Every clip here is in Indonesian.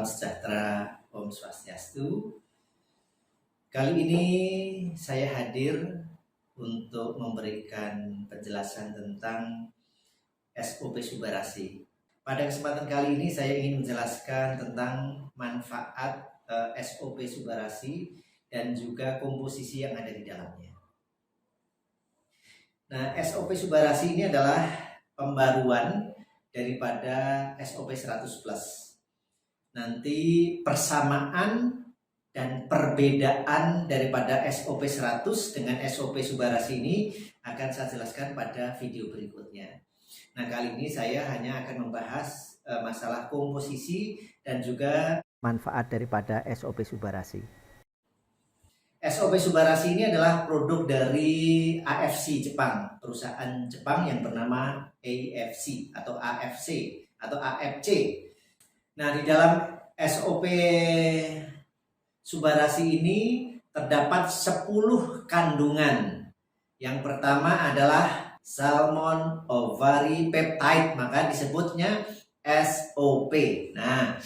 sejahtera, Om Swastiastu. Kali ini saya hadir untuk memberikan penjelasan tentang SOP Subarasi. Pada kesempatan kali ini saya ingin menjelaskan tentang manfaat SOP Subarasi dan juga komposisi yang ada di dalamnya. Nah, SOP Subarasi ini adalah pembaruan daripada SOP 100+. Nanti persamaan dan perbedaan daripada SOP 100 dengan SOP Subarasi ini akan saya jelaskan pada video berikutnya. Nah, kali ini saya hanya akan membahas masalah komposisi dan juga manfaat daripada SOP Subarasi. SOP Subarasi ini adalah produk dari AFC Jepang, perusahaan Jepang yang bernama AFC atau AFC atau AFC. Nah, di dalam SOP Subarasi ini terdapat 10 kandungan. Yang pertama adalah Salmon Ovary Peptide, maka disebutnya SOP. Nah,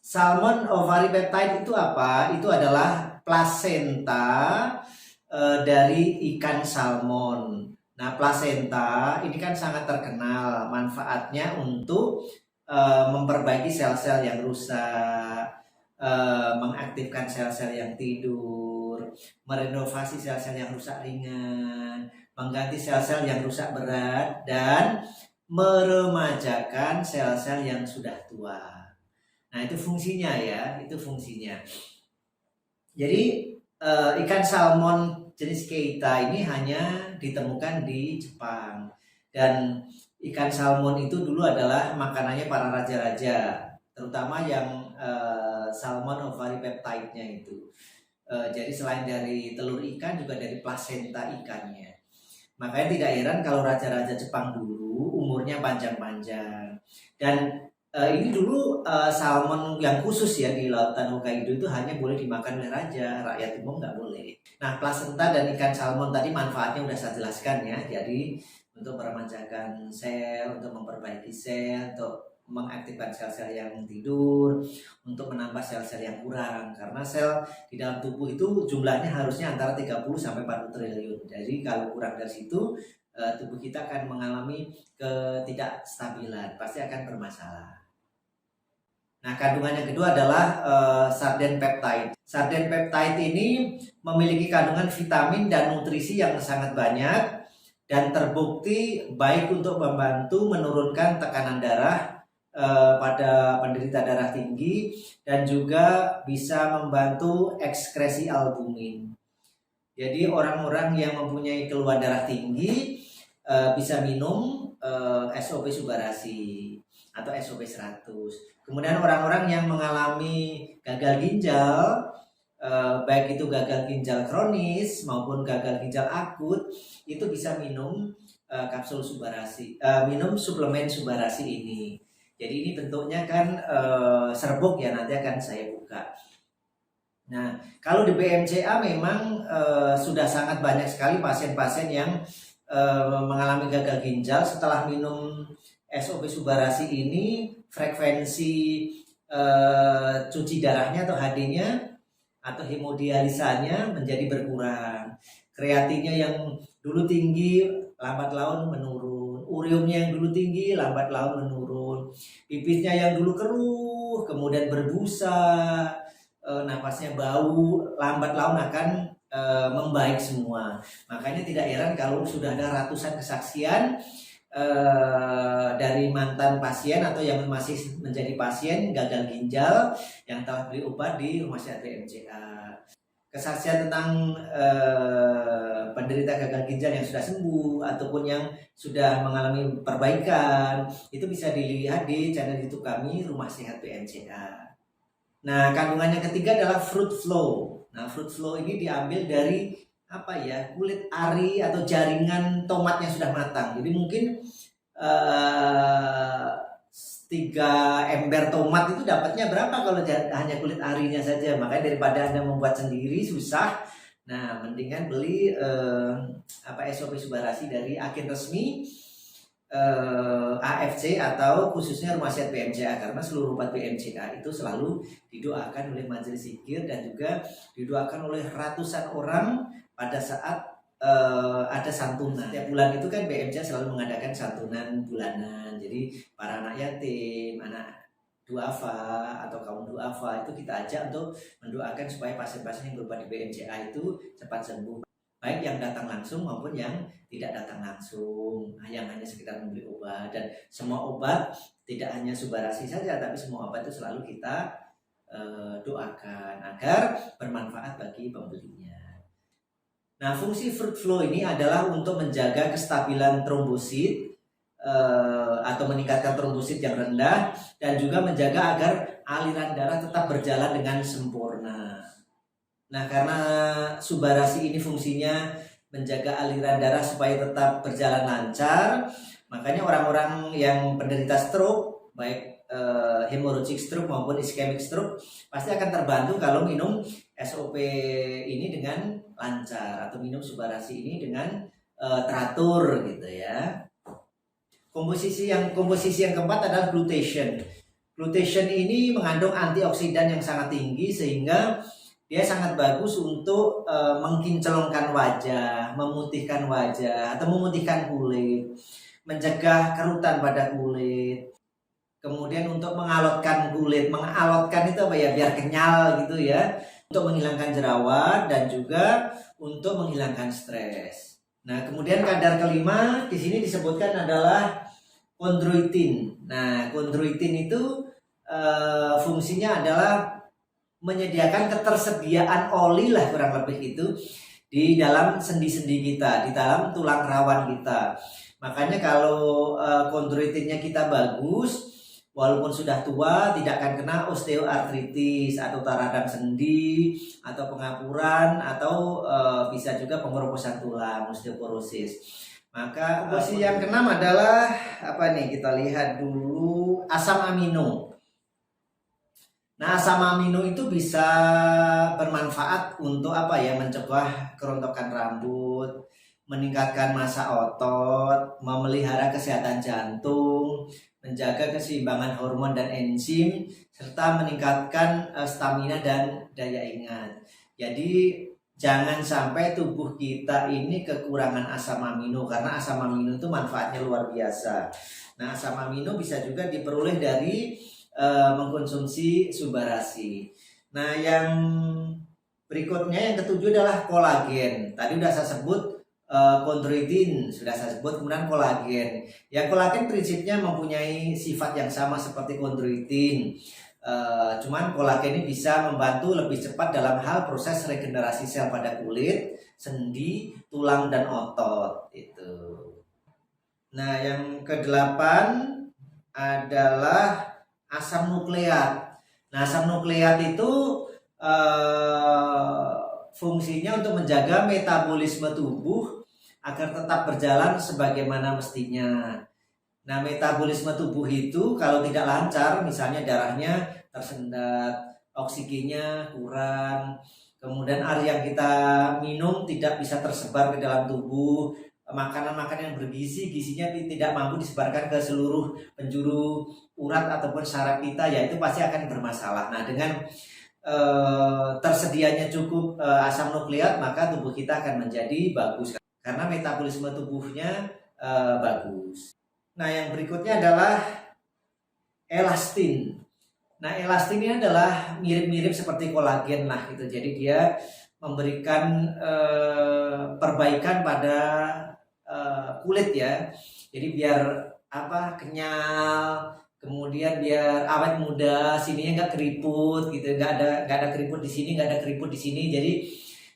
Salmon Ovary Peptide itu apa? Itu adalah plasenta dari ikan salmon. Nah, plasenta ini kan sangat terkenal manfaatnya untuk memperbaiki sel-sel yang rusak, mengaktifkan sel-sel yang tidur, merenovasi sel-sel yang rusak ringan, mengganti sel-sel yang rusak berat, dan meremajakan sel-sel yang sudah tua. Nah, itu fungsinya ya, itu fungsinya. Jadi ikan salmon jenis Keita ini hanya ditemukan di Jepang, dan ikan salmon itu dulu adalah makanannya para raja-raja, terutama yang salmon ovary peptide-nya itu. Jadi selain dari telur ikan juga dari plasenta ikannya. Makanya tidak heran kalau raja-raja Jepang dulu umurnya panjang-panjang. Dan ini dulu salmon yang khusus ya di lautan Hokkaido itu hanya boleh dimakan oleh raja, rakyat umum nggak boleh. Nah, plasenta dan ikan salmon tadi manfaatnya udah saya jelaskan ya. Jadi untuk meremajakan sel, untuk memperbaiki sel, untuk mengaktifkan sel-sel yang tidur, untuk menambah sel-sel yang kurang. Karena sel di dalam tubuh itu jumlahnya harusnya antara 30 sampai 40 triliun. Jadi kalau kurang dari situ, tubuh kita akan mengalami ketidakstabilan, pasti akan bermasalah. Nah, kandungan yang kedua adalah sarden peptide. Sarden peptide ini memiliki kandungan vitamin dan nutrisi yang sangat banyak dan terbukti baik untuk membantu menurunkan tekanan darah pada penderita darah tinggi dan juga bisa membantu ekskresi albumin. Jadi orang-orang yang mempunyai keluhan darah tinggi bisa minum SOP Subarasi atau SOP 100. Kemudian orang-orang yang mengalami gagal ginjal, baik itu gagal ginjal kronis maupun gagal ginjal akut, itu bisa minum kapsul Subarasi, minum suplemen Subarasi ini. Jadi ini bentuknya kan serbuk ya, nanti akan saya buka. Nah, kalau di BMCA memang sudah sangat banyak sekali pasien-pasien yang mengalami gagal ginjal setelah minum SOP Subarasi ini. Frekuensi cuci darahnya atau HD-nya atau hemodialisanya menjadi berkurang. Kreatinnya yang dulu tinggi lambat laun menurun, ureumnya yang dulu tinggi lambat laun menurun, pipisnya yang dulu keruh kemudian berbusa, napasnya bau, lambat laun akan membaik semua. Makanya tidak heran kalau sudah ada ratusan kesaksian dari mantan pasien atau yang masih menjadi pasien gagal ginjal yang telah beli obat di rumah sakit BMCA. Kesaksian tentang penderita gagal ginjal yang sudah sembuh ataupun yang sudah mengalami perbaikan itu bisa dilihat di channel YouTube kami Rumah Sehat BMCA. Nah, kandungan yang ketiga adalah fruit flow. Nah, fruit flow ini diambil dari kulit ari atau jaringan tomat yang sudah matang. Jadi mungkin 3 ember tomat itu dapatnya berapa kalau hanya kulit arinya saja. Makanya daripada Anda membuat sendiri susah, nah mendingan beli SOP Subarasi dari agen resmi AFC atau khususnya Rumah Sehat BMCA, karena seluruh umat BMCA itu selalu didoakan oleh majelis zikir dan juga didoakan oleh ratusan orang pada saat ada santunan. Setiap bulan itu kan BMCA selalu mengadakan santunan bulanan. Jadi para anak yatim, anak duafa atau kaum duafa itu kita ajak untuk mendoakan supaya pasien-pasien yang berobat di BMCA itu cepat sembuh, baik yang datang langsung maupun yang tidak datang langsung, yang hanya sekedar membeli obat. Dan semua obat tidak hanya Subarasi saja, tapi semua obat itu selalu kita doakan agar bermanfaat bagi pembelinya. Nah, fungsi fruit flow ini adalah untuk menjaga kestabilan trombosit atau meningkatkan trombosit yang rendah, dan juga menjaga agar aliran darah tetap berjalan dengan sempurna. Nah, karena Subarasi ini fungsinya menjaga aliran darah supaya tetap berjalan lancar, makanya orang-orang yang penderita stroke, baik hemorrhagic stroke maupun ischemic stroke, pasti akan terbantu kalau minum SOP ini dengan lancar, atau minum Subarasi ini dengan teratur gitu ya. Komposisi yang keempat adalah glutation. Glutation ini mengandung antioksidan yang sangat tinggi, sehingga dia sangat bagus untuk mengkinclongkan wajah, memutihkan wajah atau memutihkan kulit, mencegah kerutan pada kulit. Kemudian untuk mengalotkan kulit, mengalotkan itu apa ya, biar kenyal gitu ya, untuk menghilangkan jerawat dan juga untuk menghilangkan stres. Nah, kemudian kadar kelima di sini disebutkan adalah kondroitin. Nah, kondroitin itu fungsinya adalah menyediakan ketersediaan oli lah kurang lebih itu di dalam sendi-sendi kita, di dalam tulang rawan kita. Makanya kalau kondroitinnya kita bagus, walaupun sudah tua tidak akan kena osteoartritis atau radang sendi atau pengapuran atau bisa juga pengeroposan tulang, osteoporosis. Maka komposisi yang keenam adalah apa nih? Kita lihat dulu asam amino. Nah, asam amino itu bisa bermanfaat untuk apa ya? Mencegah kerontokan rambut, meningkatkan massa otot, memelihara kesehatan jantung, menjaga keseimbangan hormon dan enzim, serta meningkatkan stamina dan daya ingat. Jadi jangan sampai tubuh kita ini kekurangan asam amino, karena asam amino itu manfaatnya luar biasa. Nah, asam amino bisa juga diperoleh dari mengkonsumsi Subarasi. Nah, yang berikutnya yang ketujuh adalah kolagen. Tadi sudah saya sebut kondroitin, sudah saya sebut, kemudian kolagen. Yang kolagen prinsipnya mempunyai sifat yang sama seperti kondroitin. Cuman kolagen ini bisa membantu lebih cepat dalam hal proses regenerasi sel pada kulit, sendi, tulang, dan otot itu. Nah, yang kedelapan adalah asam nukleat. Nah, asam nukleat itu fungsinya untuk menjaga metabolisme tubuh agar tetap berjalan sebagaimana mestinya. Nah, metabolisme tubuh itu kalau tidak lancar, misalnya darahnya tersendat, oksigennya kurang, kemudian air yang kita minum tidak bisa tersebar ke dalam tubuh, makanan-makanan yang bergizi, gizinya tidak mampu disebarkan ke seluruh penjuru urat ataupun saraf kita, ya itu pasti akan bermasalah. Nah, dengan tersedianya cukup asam nukleat, maka tubuh kita akan menjadi bagus karena metabolisme tubuhnya bagus. Nah, yang berikutnya adalah elastin. Nah, elastin ini adalah mirip-mirip seperti kolagen lah gitu. Jadi dia memberikan perbaikan pada kulit ya. Jadi biar kenyal, kemudian biar awet muda, sininya nggak keriput gitu, nggak ada keriput di sini, nggak ada keriput di sini, jadi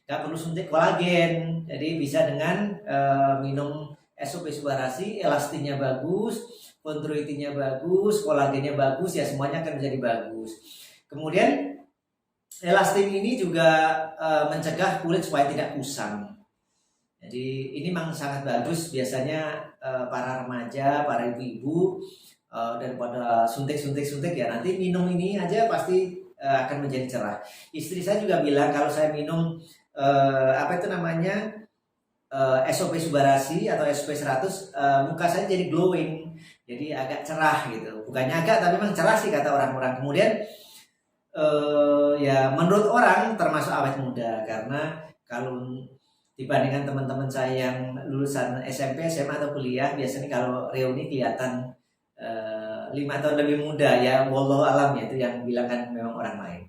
nggak perlu suntik kolagen. Jadi bisa dengan minum SOP Subarasi, elastinnya bagus, kondroitinnya bagus, kolagennya bagus, ya semuanya akan menjadi bagus. Kemudian elastin ini juga mencegah kulit supaya tidak kusam. Jadi ini memang sangat bagus biasanya para remaja, para ibu-ibu, daripada suntik ya, nanti minum ini aja pasti akan menjadi cerah. Istri saya juga bilang kalau saya minum SOP Subarasi atau SOP 100, muka saya jadi glowing, jadi agak cerah gitu. Bukannya agak, tapi memang cerah sih kata orang-orang. Kemudian ya menurut orang termasuk awet muda, karena kalau dibandingkan teman-teman saya yang lulusan SMP, SMA atau kuliah, biasanya kalau reuni kelihatan 5 tahun lebih muda ya, wallahu alam ya, itu yang bilang kan memang orang lain.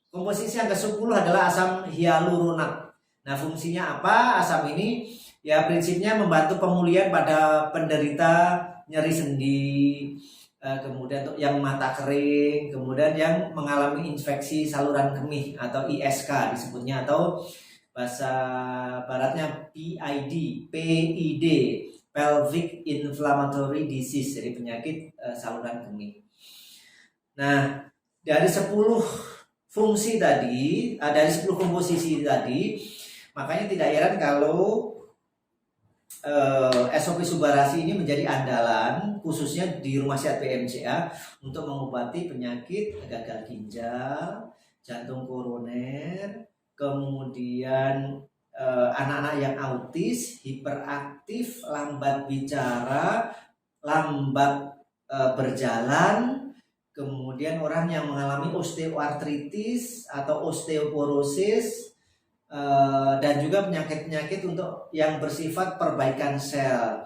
Komposisi yang ke-10 adalah asam hyaluronat. Nah, fungsinya apa? Asam ini ya prinsipnya membantu pemulihan pada penderita nyeri sendi, kemudian untuk yang mata kering, kemudian yang mengalami infeksi saluran kemih atau ISK disebutnya, atau bahasa baratnya PID, pelvic inflammatory disease, jadi penyakit saluran kemih. Nah, dari 10 fungsi tadi, dari 10 komposisi tadi, makanya tidak heran kalau SOP Subarasi ini menjadi andalan khususnya di Rumah Sehat PMCA untuk mengobati penyakit gagal ginjal, jantung koroner, kemudian anak-anak yang autis, hiperaktif, lambat bicara, lambat berjalan, kemudian orang yang mengalami osteoartritis atau osteoporosis, dan juga penyakit-penyakit untuk yang bersifat perbaikan sel,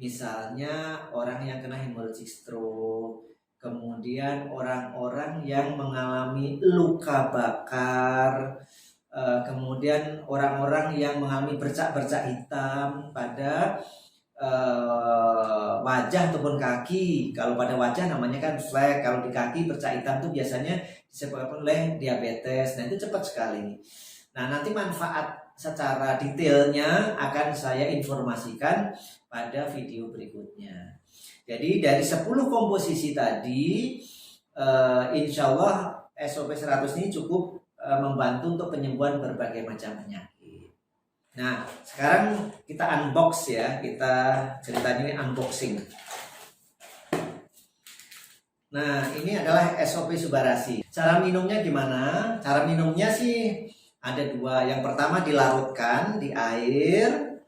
misalnya orang yang kena hemorrhagic stroke, kemudian orang-orang yang mengalami luka bakar, kemudian orang-orang yang mengalami bercak-bercak hitam pada wajah ataupun kaki. Kalau pada wajah namanya kan flek, kalau di kaki bercak hitam itu biasanya disebabkan oleh diabetes. Nah, itu cepat sekali. Nah, nanti manfaat secara detailnya akan saya informasikan pada video berikutnya. Jadi dari 10 komposisi tadi, insya Allah SOP 100 ini cukup membantu untuk penyembuhan berbagai macam penyakit. Nah, sekarang kita unbox ya, kita ceritanya ini unboxing. Nah, ini adalah SOP Subarasi. Cara minumnya gimana? Cara minumnya sih ada 2. Yang pertama dilarutkan di air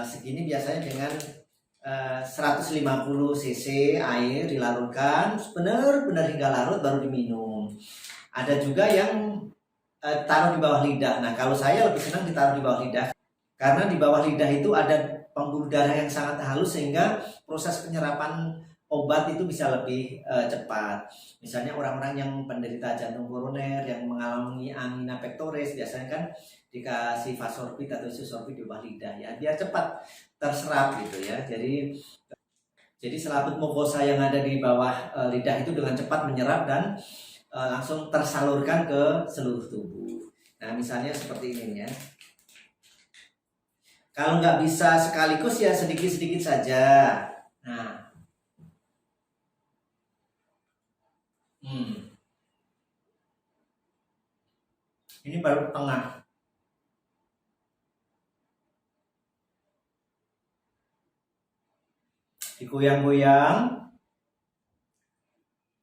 segini, biasanya dengan 150 cc air dilarutkan benar-benar hingga larut baru diminum. Ada juga yang taruh di bawah lidah. Nah, kalau saya lebih senang ditaruh di bawah lidah, karena di bawah lidah itu ada pembuluh darah yang sangat halus sehingga proses penyerapan obat itu bisa lebih cepat. Misalnya orang-orang yang penderita jantung koroner yang mengalami angina pectoris, biasanya kan dikasih vasorbit atau isosorbit di bawah lidah ya, biar cepat terserap gitu ya. Jadi selaput mukosa yang ada di bawah lidah itu dengan cepat menyerap dan langsung tersalurkan ke seluruh tubuh. Nah, misalnya seperti ini ya. Kalau nggak bisa sekaligus ya sedikit-sedikit saja. Nah, ini baru tengah. Digoyang-goyang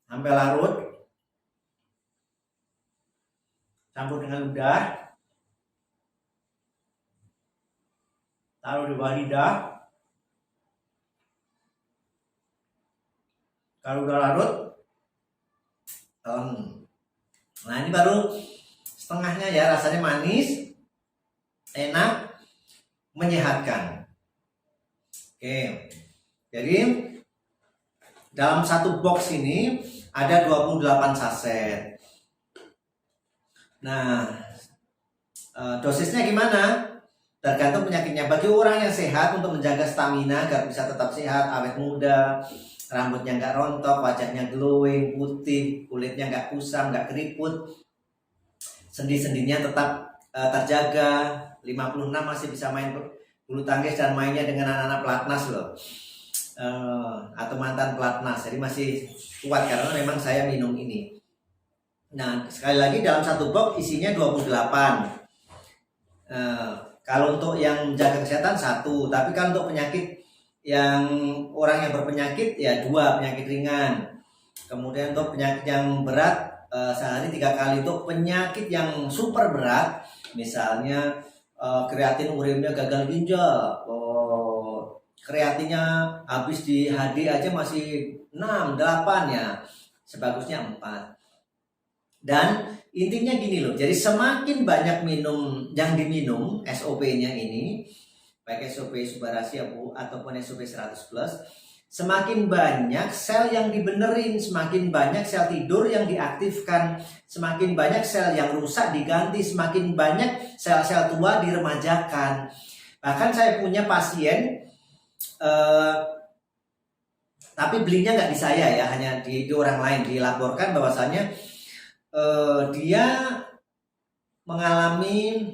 sampai larut. Campur dengan ludah. Taruh di bawah lidah. Kalau udah larut, nah ini baru setengahnya ya, rasanya manis, enak, menyehatkan. Oke, jadi dalam satu box ini ada 28 saset. Nah, dosisnya gimana? Tergantung penyakitnya. Bagi orang yang sehat, untuk menjaga stamina agar bisa tetap sehat, awet muda, rambutnya nggak rontok, wajahnya glowing, putih, kulitnya nggak kusam, nggak keriput, sendi-sendinya tetap terjaga, 56 masih bisa main bulu tangkis dan mainnya dengan anak-anak pelatnas loh, atau mantan pelatnas, jadi masih kuat karena memang saya minum ini. Nah, sekali lagi dalam satu box isinya 28. Kalau untuk yang menjaga kesehatan 1, tapi kan untuk penyakit yang orang yang berpenyakit ya 2 penyakit ringan. Kemudian untuk penyakit yang berat sehari 3 kali. Untuk penyakit yang super berat, misalnya kreatin urinnya gagal ginjal, kreatinnya habis di HD aja masih 6, 8 ya, sebagusnya 4. Dan intinya gini loh, jadi semakin banyak minum yang diminum SOP-nya ini, baik SOP Subarasi ataupun SOP 100 plus, semakin banyak sel yang dibenerin, semakin banyak sel tidur yang diaktifkan, semakin banyak sel yang rusak diganti, semakin banyak sel-sel tua diremajakan. Bahkan saya punya pasien, tapi belinya nggak di saya ya, hanya di orang lain, dilaporkan bahwasannya dia mengalami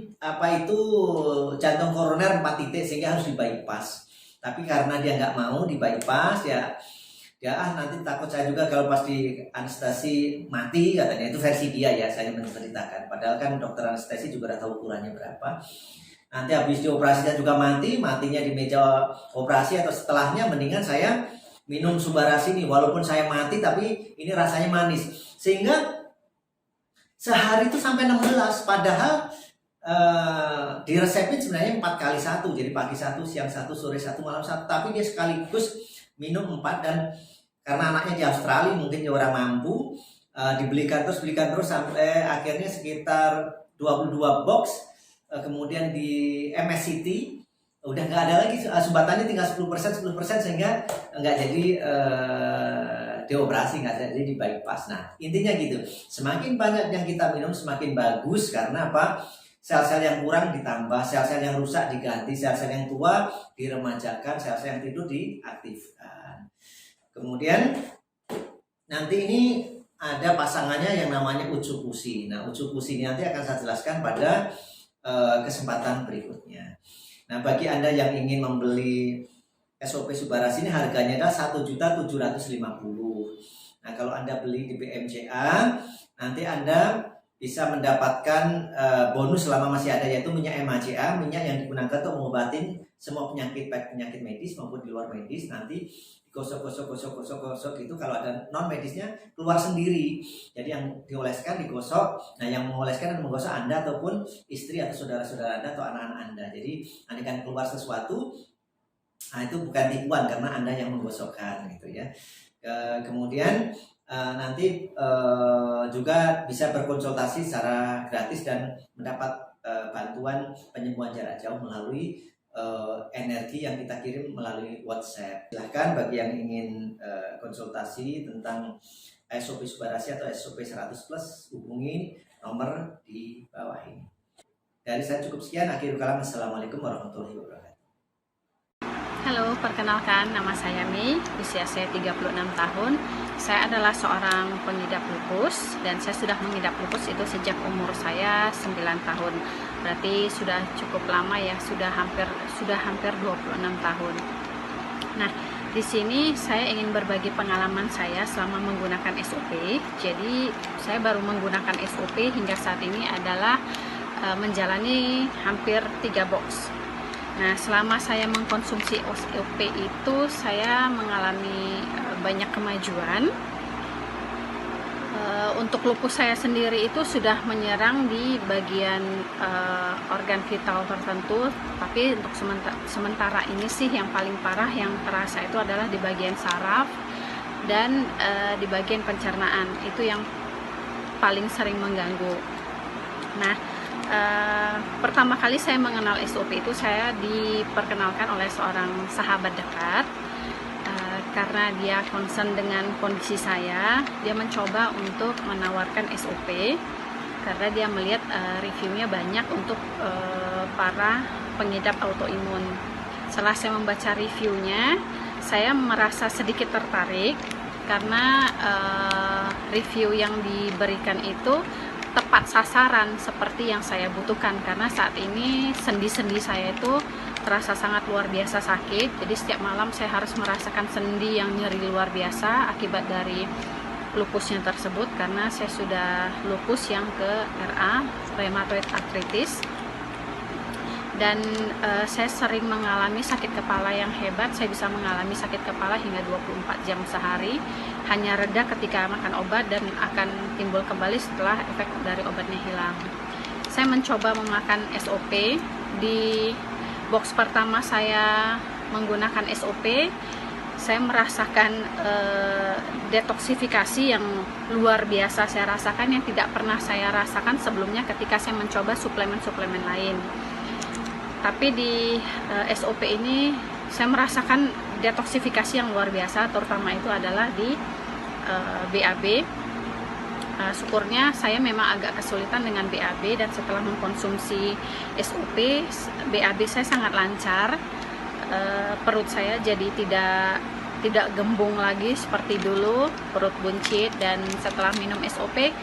jantung koroner 4 titik sehingga harus di bypass. Tapi karena dia nggak mau di bypass ya nanti takut saya juga kalau pas di anestesi mati katanya, itu versi dia ya, saya menceritakan. Padahal kan dokter anestesi juga udah tahu ukurannya berapa. Nanti habis dioperasinya juga matinya di meja operasi atau setelahnya, mendingan saya minum Subarasi ini walaupun saya mati tapi ini rasanya manis. Sehingga sehari itu sampai 16, padahal diresepin sebenarnya 4 kali 1, jadi pagi 1, siang 1, sore 1, malam 1, tapi dia sekaligus minum 4. Dan karena anaknya di Australia, mungkin dia orang mampu, dibelikan terus sampai akhirnya sekitar 22 box. Kemudian di MS City udah nggak ada lagi, sumbatannya tinggal 10% sehingga nggak jadi dioperasi, nggak jadi di bypass. Nah intinya gitu, semakin banyak yang kita minum semakin bagus. Karena apa? Sel-sel yang kurang ditambah, sel-sel yang rusak diganti, sel-sel yang tua diremajakan, sel-sel yang tidur diaktifkan. Kemudian nanti ini ada pasangannya yang namanya Ucukusi. Nah Ucukusi ini nanti akan saya jelaskan pada kesempatan berikutnya. Nah bagi Anda yang ingin membeli SOP Subarasi ini, harganya adalah 1.750.000. Nah kalau Anda beli di BMCA, nanti Anda bisa mendapatkan bonus selama masih ada, yaitu minyak MHCA, minyak yang digunakan untuk mengobatin semua penyakit, baik penyakit medis maupun di luar medis. Nanti digosok gitu, kalau ada non medisnya keluar sendiri. Jadi yang dioleskan digosok. Nah yang mengoleskan dan menggosok Anda ataupun istri atau saudara-saudara Anda atau anak-anak Anda. Jadi Anda kan keluar sesuatu, nah itu bukan tipuan karena Anda yang menggosokkan gitu ya. Kemudian nanti juga bisa berkonsultasi secara gratis dan mendapat bantuan penyembuhan jarak jauh melalui energi yang kita kirim melalui WhatsApp. Silahkan bagi yang ingin konsultasi tentang SOP Subarasi atau SOP 100 plus, hubungi nomor di bawah ini. Dari saya cukup sekian, akhirul kalam. Assalamualaikum warahmatullahi wabarakatuh. Halo, perkenalkan nama saya Mei, usia saya 36 tahun. Saya adalah seorang pengidap lupus dan saya sudah mengidap lupus itu sejak umur saya 9 tahun. Berarti sudah cukup lama ya, sudah hampir 26 tahun. Nah, di sini saya ingin berbagi pengalaman saya selama menggunakan SOP. Jadi, saya baru menggunakan SOP hingga saat ini adalah menjalani hampir 3 box. Nah, selama saya mengkonsumsi SOP itu saya mengalami banyak kemajuan. Untuk lupus saya sendiri itu sudah menyerang di bagian organ vital tertentu, tapi untuk sementara ini sih yang paling parah yang terasa itu adalah di bagian saraf dan di bagian pencernaan, itu yang paling sering mengganggu. Nah, pertama kali saya mengenal SOP itu saya diperkenalkan oleh seorang sahabat dekat. Karena dia concern dengan kondisi saya, dia mencoba untuk menawarkan SOP karena dia melihat reviewnya banyak untuk para pengidap autoimun. Setelah saya membaca reviewnya, saya merasa sedikit tertarik karena review yang diberikan itu tepat sasaran seperti yang saya butuhkan, karena saat ini sendi-sendi saya itu terasa sangat luar biasa sakit. Jadi setiap malam saya harus merasakan sendi yang nyeri luar biasa akibat dari lupusnya tersebut, karena saya sudah lupus yang ke RA, rheumatoid arthritis, dan saya sering mengalami sakit kepala yang hebat. Saya bisa mengalami sakit kepala hingga 24 jam sehari, hanya reda ketika makan obat dan akan timbul kembali setelah efek dari obatnya hilang. Saya mencoba memakan SOP di box pertama saya menggunakan SOP, saya merasakan detoksifikasi yang luar biasa saya rasakan, yang tidak pernah saya rasakan sebelumnya ketika saya mencoba suplemen-suplemen lain. Tapi di SOP ini saya merasakan detoksifikasi yang luar biasa, terutama itu adalah di BAB. Syukurnya saya memang agak kesulitan dengan BAB, dan setelah mengkonsumsi SOP, BAB saya sangat lancar. Perut saya jadi tidak gembung lagi seperti dulu, perut buncit. Dan setelah minum SOP,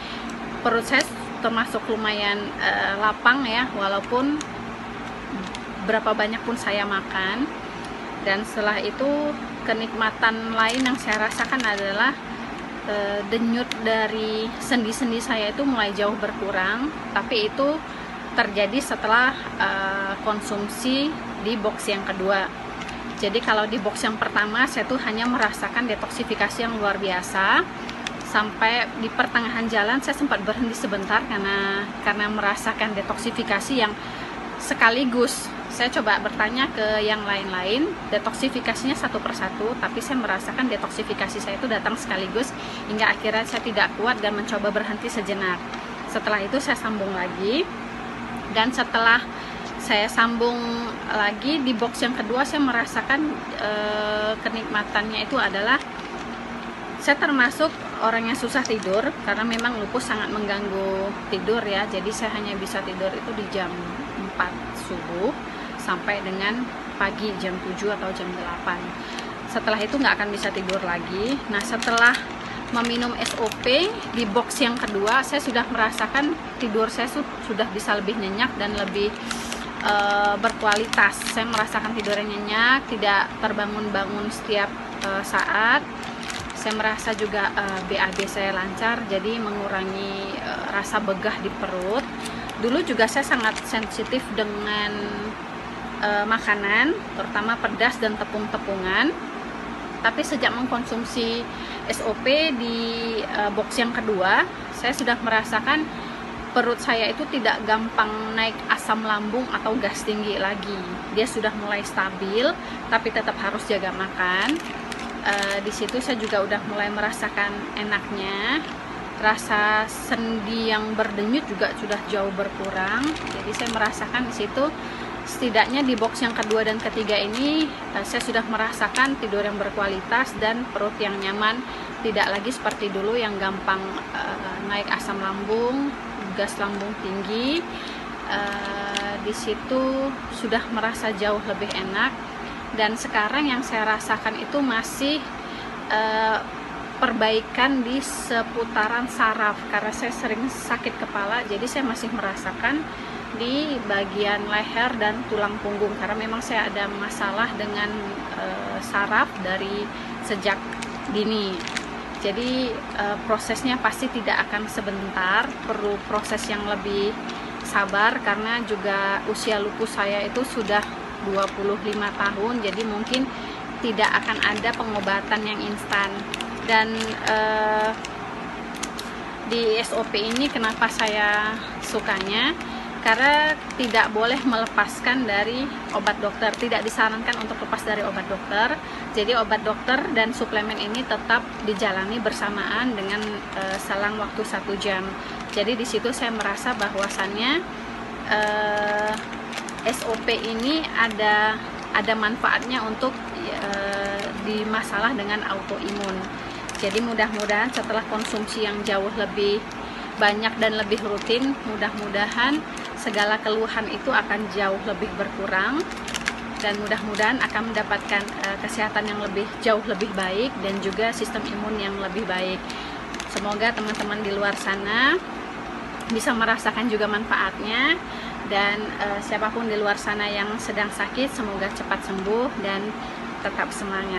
perut saya termasuk lumayan lapang ya, walaupun berapa banyak pun saya makan. Dan setelah itu kenikmatan lain yang saya rasakan adalah denyut dari sendi-sendi saya itu mulai jauh berkurang, tapi itu terjadi setelah konsumsi di box yang kedua. Jadi kalau di box yang pertama saya tuh hanya merasakan detoksifikasi yang luar biasa. Sampai di pertengahan jalan saya sempat berhenti sebentar karena merasakan detoksifikasi yang sekaligus. Saya coba bertanya ke yang lain-lain, detoksifikasinya satu persatu, tapi saya merasakan detoksifikasi saya itu datang sekaligus, hingga akhirnya saya tidak kuat dan mencoba berhenti sejenak. Setelah itu saya sambung lagi, dan setelah saya sambung lagi di box yang kedua, saya merasakan kenikmatannya itu adalah saya termasuk orang yang susah tidur, karena memang lupus sangat mengganggu tidur ya. Jadi saya hanya bisa tidur itu di jam 4 subuh sampai dengan pagi jam 7 atau jam 8. Setelah itu nggak akan bisa tidur lagi. Nah, setelah meminum SOP di box yang kedua, saya sudah merasakan tidur saya sudah bisa lebih nyenyak dan lebih berkualitas. Saya merasakan tidurnya nyenyak, tidak terbangun-bangun setiap saat. Saya merasa juga BAB saya lancar, jadi mengurangi rasa begah di perut. Dulu juga saya sangat sensitif dengan makanan, terutama pedas dan tepung-tepungan. Tapi sejak mengkonsumsi SOP di box yang kedua, saya sudah merasakan perut saya itu tidak gampang naik asam lambung atau gas tinggi lagi. Dia sudah mulai stabil, tapi tetap harus jaga makan. Di situ saya juga udah mulai merasakan enaknya. Rasa sendi yang berdenyut juga sudah jauh berkurang. Jadi saya merasakan di situ, setidaknya di box yang kedua dan ketiga ini saya sudah merasakan tidur yang berkualitas dan perut yang nyaman, tidak lagi seperti dulu yang gampang naik asam lambung, gas lambung tinggi. Di situ sudah merasa jauh lebih enak. Dan sekarang yang saya rasakan itu masih perbaikan di seputaran saraf, karena saya sering sakit kepala, jadi saya masih merasakan di bagian leher dan tulang punggung, karena memang saya ada masalah dengan saraf dari sejak dini. Jadi prosesnya pasti tidak akan sebentar, perlu proses yang lebih sabar, karena juga usia lupus saya itu sudah 25 tahun, jadi mungkin tidak akan ada pengobatan yang instan. Dan di SOP ini kenapa saya sukanya, karena tidak boleh melepaskan dari obat dokter, tidak disarankan untuk lepas dari obat dokter. Jadi obat dokter dan suplemen ini tetap dijalani bersamaan dengan selang waktu 1 jam. Jadi di situ saya merasa bahwasannya SOP ini ada manfaatnya untuk di masalah dengan autoimun. Jadi mudah-mudahan setelah konsumsi yang jauh lebih banyak dan lebih rutin, mudah-mudahan segala keluhan itu akan jauh lebih berkurang, dan mudah-mudahan akan mendapatkan kesehatan yang jauh lebih baik dan juga sistem imun yang lebih baik. Semoga teman-teman di luar sana bisa merasakan juga manfaatnya, dan siapapun di luar sana yang sedang sakit, semoga cepat sembuh dan tetap semangat.